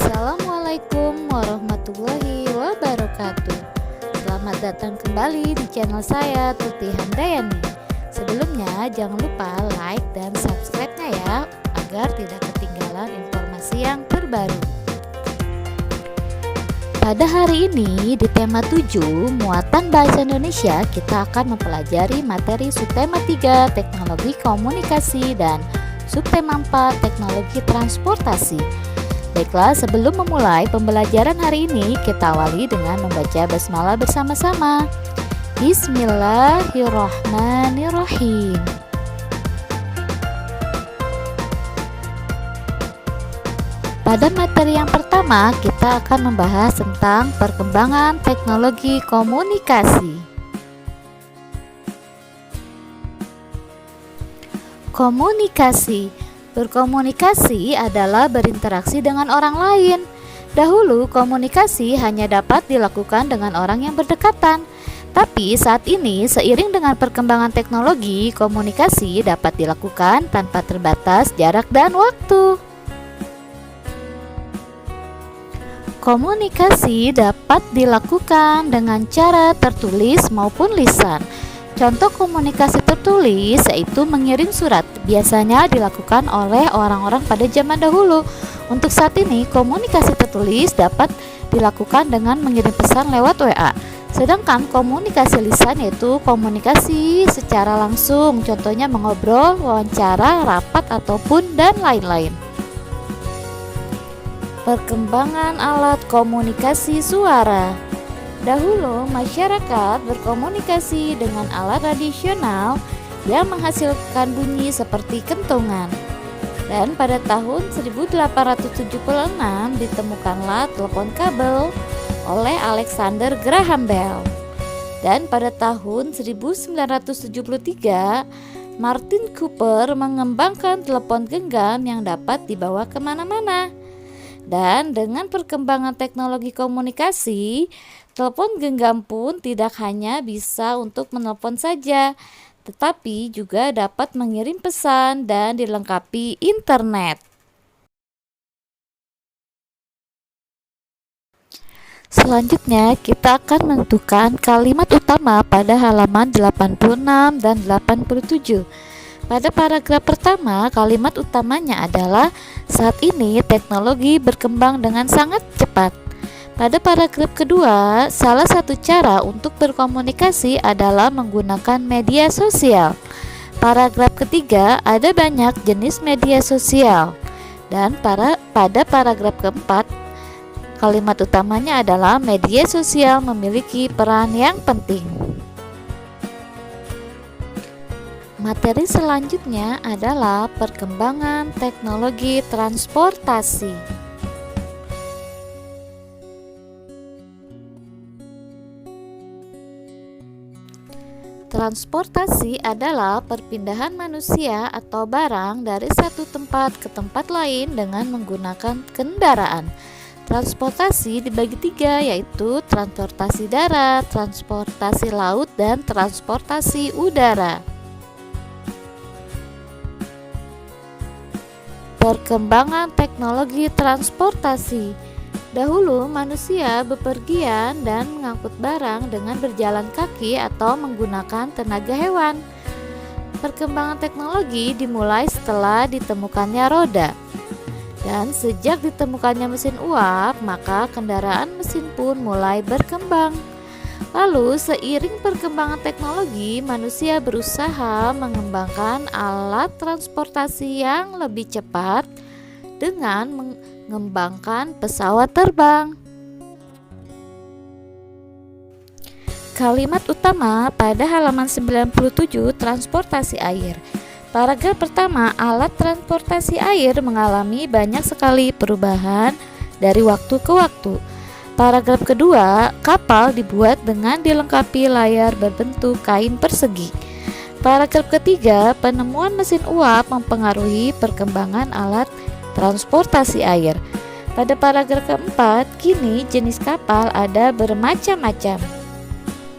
Assalamualaikum warahmatullahi wabarakatuh. Selamat datang kembali di channel saya, Tuti Handayani. Sebelumnya jangan lupa like dan subscribe-nya ya, agar tidak ketinggalan informasi yang terbaru. Pada hari ini di tema 7 muatan bahasa Indonesia, kita akan mempelajari materi subtema 3 teknologi komunikasi dan subtema 4 teknologi transportasi. Baiklah, sebelum memulai pembelajaran hari ini, kita awali dengan membaca basmalah bersama-sama. Bismillahirrahmanirrahim. Pada materi yang pertama, kita akan membahas tentang perkembangan teknologi komunikasi. Komunikasi. Berkomunikasi adalah berinteraksi dengan orang lain. Dahulu, komunikasi hanya dapat dilakukan dengan orang yang berdekatan. Tapi saat ini, seiring dengan perkembangan teknologi, komunikasi dapat dilakukan tanpa terbatas jarak dan waktu. Komunikasi dapat dilakukan dengan cara tertulis maupun lisan. Contoh komunikasi tertulis yaitu mengirim surat, biasanya dilakukan oleh orang-orang pada zaman dahulu. Untuk saat ini, komunikasi tertulis dapat dilakukan dengan mengirim pesan lewat WA. Sedangkan komunikasi lisan yaitu komunikasi secara langsung, contohnya mengobrol, wawancara, rapat, ataupun dan lain-lain. Perkembangan alat komunikasi suara. Dahulu, masyarakat berkomunikasi dengan alat tradisional yang menghasilkan bunyi seperti kentongan. Dan pada tahun 1876 ditemukanlah telepon kabel oleh Alexander Graham Bell. Dan pada tahun 1973, Martin Cooper mengembangkan telepon genggam yang dapat dibawa kemana-mana. Dan dengan perkembangan teknologi komunikasi, telepon genggam pun tidak hanya bisa untuk menelpon saja, tetapi juga dapat mengirim pesan dan dilengkapi internet. Selanjutnya, kita akan menentukan kalimat utama pada halaman 86 dan 87. Pada paragraf pertama, kalimat utamanya adalah saat ini teknologi berkembang dengan sangat cepat. Pada paragraf kedua, salah satu cara untuk berkomunikasi adalah menggunakan media sosial. Paragraf ketiga, ada banyak jenis media sosial. Dan pada paragraf keempat, kalimat utamanya adalah media sosial memiliki peran yang penting. Materi selanjutnya adalah perkembangan teknologi transportasi. Transportasi adalah perpindahan manusia atau barang dari satu tempat ke tempat lain dengan menggunakan kendaraan. Transportasi dibagi tiga, yaitu transportasi darat, transportasi laut, dan transportasi udara. Perkembangan teknologi transportasi. Dahulu manusia bepergian dan mengangkut barang dengan berjalan kaki atau menggunakan tenaga hewan. Perkembangan teknologi dimulai setelah ditemukannya roda. Dan sejak ditemukannya mesin uap, maka kendaraan mesin pun mulai berkembang. Lalu seiring perkembangan teknologi, manusia berusaha mengembangkan alat transportasi yang lebih cepat dengan mengembangkan pesawat terbang. Kalimat utama pada halaman 97, transportasi air. Paragraf pertama, alat transportasi air mengalami banyak sekali perubahan dari waktu ke waktu. Paragraf kedua, kapal dibuat dengan dilengkapi layar berbentuk kain persegi. Paragraf ketiga, penemuan mesin uap mempengaruhi perkembangan alat transportasi air. Pada paragraf keempat, kini jenis kapal ada bermacam-macam.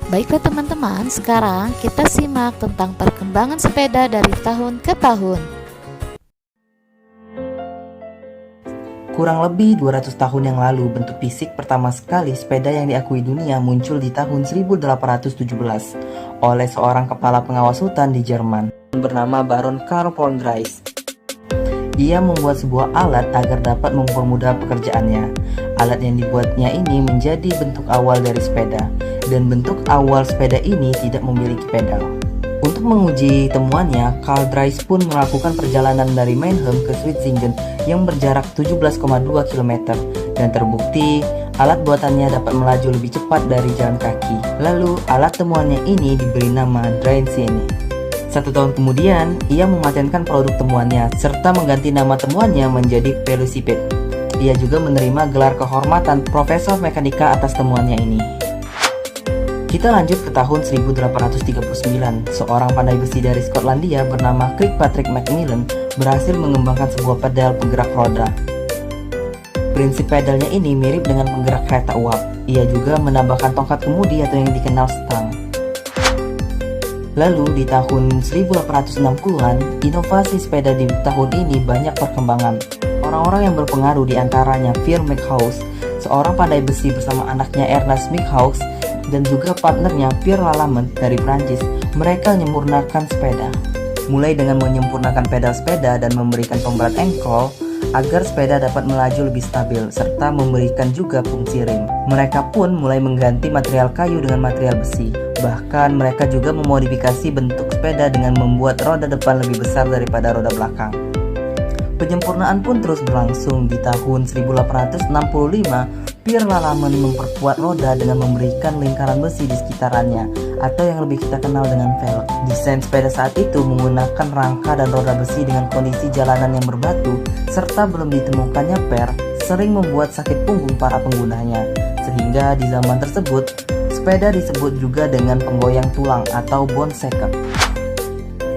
Baiklah teman-teman, sekarang kita simak tentang perkembangan sepeda dari tahun ke tahun. Kurang lebih 200 tahun yang lalu, bentuk fisik pertama sekali sepeda yang diakui dunia muncul di tahun 1817 oleh seorang kepala pengawas hutan di Jerman bernama Baron Karl von Drais. Ia membuat sebuah alat agar dapat mempermudah pekerjaannya. Alat yang dibuatnya ini menjadi bentuk awal dari sepeda, dan bentuk awal sepeda ini tidak memiliki pedal. Untuk menguji temuannya, Karl Drais pun melakukan perjalanan dari Mannheim ke Schwetzingen yang berjarak 17,2 km, dan terbukti alat buatannya dapat melaju lebih cepat dari jalan kaki. Lalu, alat temuannya ini diberi nama Draisine. 1 tahun kemudian, ia mematenkan produk temuannya, serta mengganti nama temuannya menjadi velocipede. Ia juga menerima gelar kehormatan Profesor Mekanika atas temuannya ini. Kita lanjut ke tahun 1839. Seorang pandai besi dari Skotlandia bernama Kirkpatrick Macmillan berhasil mengembangkan sebuah pedal penggerak roda. Prinsip pedalnya ini mirip dengan penggerak kereta uap. Ia juga menambahkan tongkat kemudi atau yang dikenal stang. Lalu di tahun 1860-an, inovasi sepeda di tahun ini banyak perkembangan. Orang-orang yang berpengaruh diantaranya Pierre Mackhauss, seorang pandai besi bersama anaknya Ernest Mackhauss, dan juga partnernya Pierre Lallemand dari Prancis. Mereka menyempurnakan sepeda, mulai dengan menyempurnakan pedal sepeda dan memberikan pemberat engkol agar sepeda dapat melaju lebih stabil, serta memberikan juga fungsi rem. Mereka pun mulai mengganti material kayu dengan material besi. Bahkan mereka juga memodifikasi bentuk sepeda dengan membuat roda depan lebih besar daripada roda belakang. Penyempurnaan pun terus berlangsung. Di tahun 1865, Pierre Lallemand memperkuat roda dengan memberikan lingkaran besi di sekitarannya, atau yang lebih kita kenal dengan velg. Desain sepeda saat itu menggunakan rangka dan roda besi dengan kondisi jalanan yang berbatu, serta belum ditemukannya per, sering membuat sakit punggung para penggunanya. Sehingga di zaman tersebut, sepeda disebut juga dengan penggoyang tulang atau bone shaker.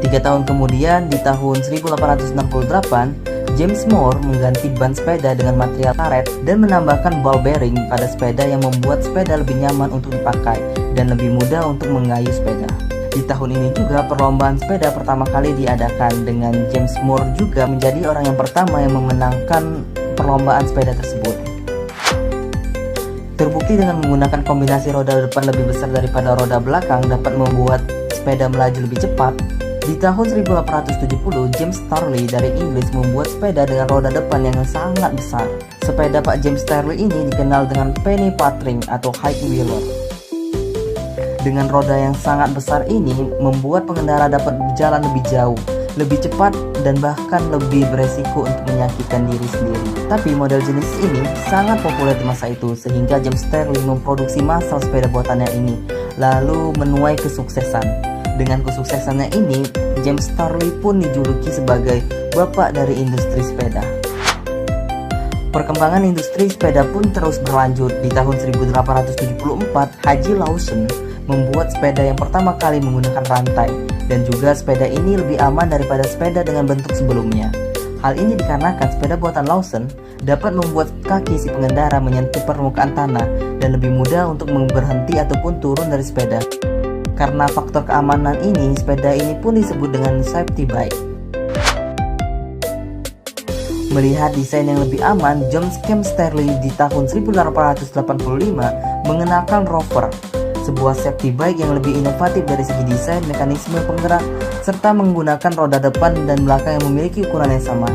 3 tahun kemudian, di tahun 1868, James Moore mengganti ban sepeda dengan material karet dan menambahkan ball bearing pada sepeda yang membuat sepeda lebih nyaman untuk dipakai dan lebih mudah untuk mengayuh sepeda. Di tahun ini juga perlombaan sepeda pertama kali diadakan, dengan James Moore juga menjadi orang yang pertama yang memenangkan perlombaan sepeda tersebut. Terbukti dengan menggunakan kombinasi roda depan lebih besar daripada roda belakang dapat membuat sepeda melaju lebih cepat. Di tahun 1870, James Starley dari Inggris membuat sepeda dengan roda depan yang sangat besar. Sepeda Pak James Starley ini dikenal dengan penny farthing atau high wheeler. Dengan roda yang sangat besar ini membuat pengendara dapat berjalan lebih jauh, lebih cepat, dan bahkan lebih beresiko untuk menyakitkan diri sendiri. Tapi model jenis ini sangat populer di masa itu, sehingga James Starley memproduksi massal sepeda buatannya ini, lalu menuai kesuksesan. Dengan kesuksesannya ini, James Starley pun dijuluki sebagai bapak dari industri sepeda. Perkembangan industri sepeda pun terus berlanjut. Di tahun 1874, Haji Lawson membuat sepeda yang pertama kali menggunakan rantai, dan juga sepeda ini lebih aman daripada sepeda dengan bentuk sebelumnya. Hal ini dikarenakan sepeda buatan Lawson dapat membuat kaki si pengendara menyentuh permukaan tanah dan lebih mudah untuk berhenti ataupun turun dari sepeda. Karena faktor keamanan ini, sepeda ini pun disebut dengan safety bike. Melihat desain yang lebih aman, John James Starley di tahun 1885 mengenalkan Rover, sebuah safety bike yang lebih inovatif dari segi desain, mekanisme penggerak, serta menggunakan roda depan dan belakang yang memiliki ukuran yang sama.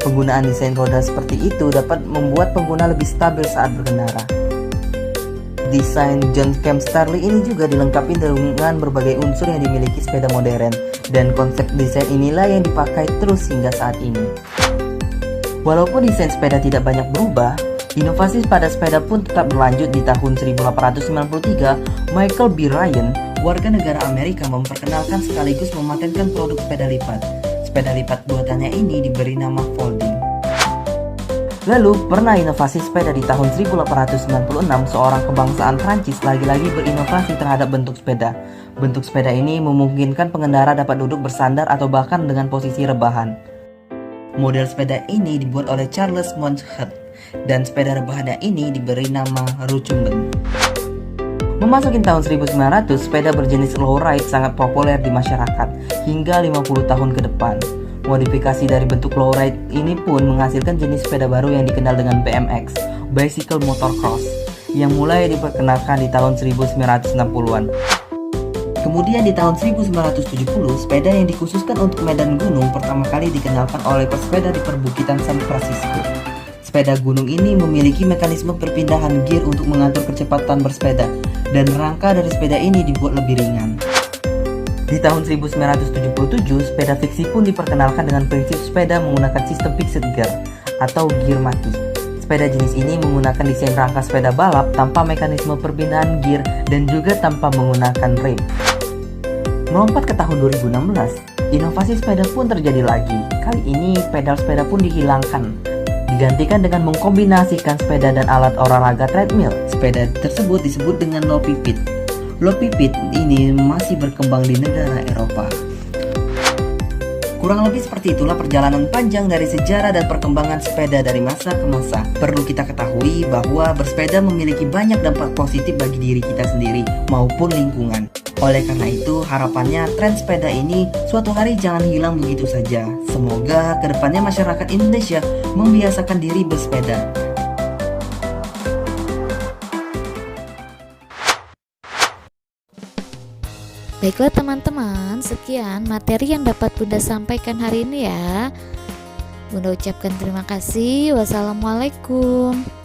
Penggunaan desain roda seperti itu dapat membuat pengguna lebih stabil saat berkendara. Desain John James Starley ini juga dilengkapi dengan berbagai unsur yang dimiliki sepeda modern, dan konsep desain inilah yang dipakai terus hingga saat ini. Walaupun desain sepeda tidak banyak berubah, inovasi pada sepeda pun tetap berlanjut. Di tahun 1893, Michael B. Ryan, warga negara Amerika, memperkenalkan sekaligus mematenkan produk sepeda lipat. Sepeda lipat buatannya ini diberi nama folding. Lalu, pernah inovasi sepeda di tahun 1896, seorang kebangsaan Prancis lagi-lagi berinovasi terhadap bentuk sepeda. Bentuk sepeda ini memungkinkan pengendara dapat duduk bersandar atau bahkan dengan posisi rebahan. Model sepeda ini dibuat oleh Charles Monchhead, dan sepeda rebahannya ini diberi nama Rucumben. Memasuki tahun 1900, sepeda berjenis low ride sangat populer di masyarakat hingga 50 tahun ke depan. Modifikasi dari bentuk lowride ini pun menghasilkan jenis sepeda baru yang dikenal dengan BMX, Bicycle Motocross, yang mulai diperkenalkan di tahun 1960-an. Kemudian di tahun 1970, sepeda yang dikhususkan untuk medan gunung pertama kali dikenalkan oleh pesepeda di perbukitan San Francisco. Sepeda gunung ini memiliki mekanisme perpindahan gear untuk mengatur kecepatan bersepeda, dan rangka dari sepeda ini dibuat lebih ringan. Di tahun 1977, sepeda fiksi pun diperkenalkan dengan prinsip sepeda menggunakan sistem fixed gear atau gear mati. Sepeda jenis ini menggunakan desain rangka sepeda balap tanpa mekanisme perpindahan gear dan juga tanpa menggunakan rem. Melompat ke tahun 2016, inovasi sepeda pun terjadi lagi. Kali ini pedal sepeda pun dihilangkan, digantikan dengan mengkombinasikan sepeda dan alat olahraga treadmill. Sepeda tersebut disebut dengan low pipit. Low pipit ini masih berkembang di negara Eropa. Kurang lebih seperti itulah perjalanan panjang dari sejarah dan perkembangan sepeda dari masa ke masa. Perlu kita ketahui bahwa bersepeda memiliki banyak dampak positif bagi diri kita sendiri maupun lingkungan. Oleh karena itu, harapannya tren sepeda ini suatu hari jangan hilang begitu saja. Semoga kedepannya masyarakat Indonesia membiasakan diri bersepeda. Baiklah teman-teman, sekian materi yang dapat Bunda sampaikan hari ini ya. Bunda ucapkan terima kasih. Wassalamualaikum.